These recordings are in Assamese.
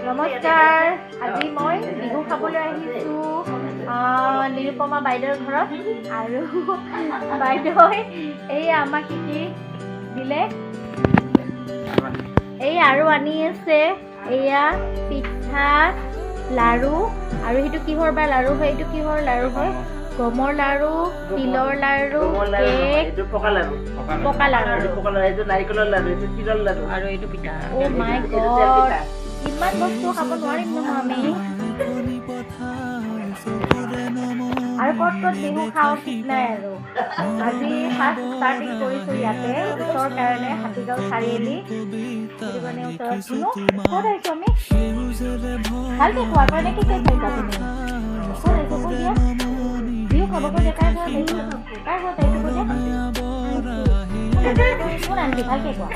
নমস্কাৰ, আজি মই বিহু খাবলৈ আহিছোঁ নিৰুপমা বাইদেউৰ ঘৰত। আৰু বাইদেউৱে এই আমাক কি দিলে, এই আৰু আনি আছে এয়া পিঠা, লাৰু। আৰু সেইটো কিহৰ বা লাৰু হয়, এইটো কিহৰ লাৰু হয়? গমৰ লাৰু, তিলৰ লাৰু, কেক, পকা লাৰু, নাৰিকলৰ লাৰু, এইটো তিলৰ লাৰু আৰু এইটো পিঠা। অ' মাই গড, ইমান বস্তু খাব নোৱাৰিম নহয় আমি। আৰু ক'ত ক'ত বিহু খাওঁ ঠিক নাই। আৰু আজি ফাৰ্ষ্ট ষ্টাৰ্টিং কৰিছোঁ ইয়াতে, ওচৰৰ কাৰণে হাতীগাঁও চাৰিআলি। সেইটো কাৰণে ওচৰত শুনো ক'ত আহিছোঁ আমি। ভালকে খোৱাৰ কাৰণে কি কৈ পাৰিবা তুমি? ক'ত আহিছোঁ কৈ দিয়া। বিহু খাব কৈ দিয়া, কাৰ ঘৰত আহিছোঁ, কাৰ ঘৰত আহিছোঁ কৈ দিয়া। কোন আন্টি, ভালকে কোৱা।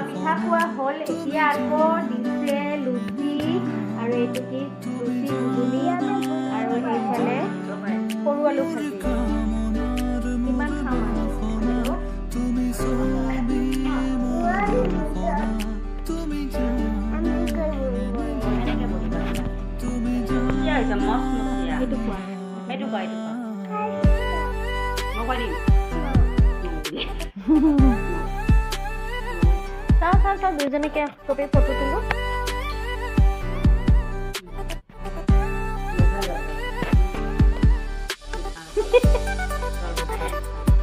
পিঠা খোৱা হ'ল, এতিয়া আকৌ দিছে লুচি। আৰু এইটো কি লুচি ঘুগুনি, আৰু এইফালে সৰু আলু ভাজি। কিমান খাম আৰু সেইটো খোৱা, সেইটো খোৱা, এইটো খোৱা। চাওঁ দুইজনীকে চবেই ফটো তোলো।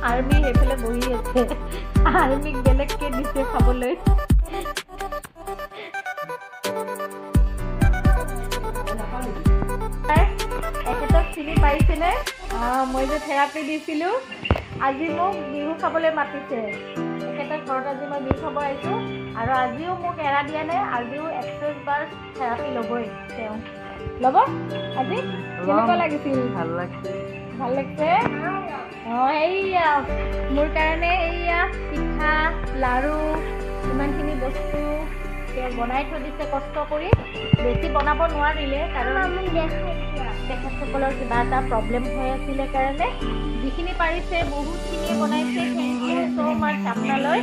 আৰ্মি সেইফালে বহি আছে, আৰ্মিক বেলেগকে দিছে খাবলৈ। এখেতক চিনি পাইছেনে? মই যে থেৰাপি দিছিলোঁ, আজি মোক বিহু খাবলৈ মাতিছে। তেখেতৰ ঘৰত আজি মই বিহু খাব আহিছোঁ। আৰু আজিও মোক এৰা দিয়া নাই, আজিও 31 বাৰ থেৰাপি ল'বই তেওঁ। ল'ব আজি? কেনেকুৱা লাগিছিল? ভাল লাগিছে, ভাল লাগিছে। এইয়া মোৰ কাৰণে এইয়া পিঠা, লাৰু, ইমানখিনি বস্তু তেওঁ বনাই থৈ দিছে কষ্ট কৰি। বেছি বনাব নোৱাৰিলে, কাৰণ তেখেতসকলৰ কিবা এটা প্ৰব্লেম হৈ আছিলে কাৰণে যিখিনি পাৰিছে বহুতখিনিয়ে বনাইছে। থেংক ইউ ছ' মাছ আপোনালৈ।